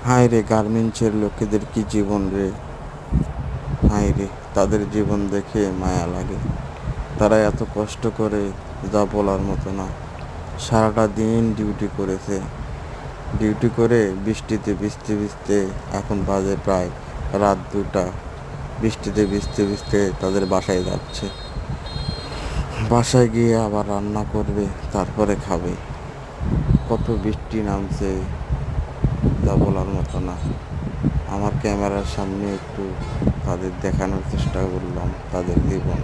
হায় রে, গার্মেন্টসের লোকেদের কি জীবন রে! হায় রে, তাদের জীবন দেখে মায়া লাগে। তারা এত কষ্ট করে, যা বলার মতো না। সারাটা দিন ডিউটি করেছে, ডিউটি করে বৃষ্টিতে ভিজতে ভিজতে এখন বাজে প্রায় রাত 2টা। বৃষ্টিতে ভিজতে ভিজতে তাদের বাসায় যাচ্ছে। বাসায় গিয়ে আবার রান্না করবে, তারপরে খাবে। কত বৃষ্টি নামছে, যা বলার মতো না। আমার ক্যামেরার সামনে একটু তাদের দেখানোর চেষ্টা করলাম তাদের জীবন।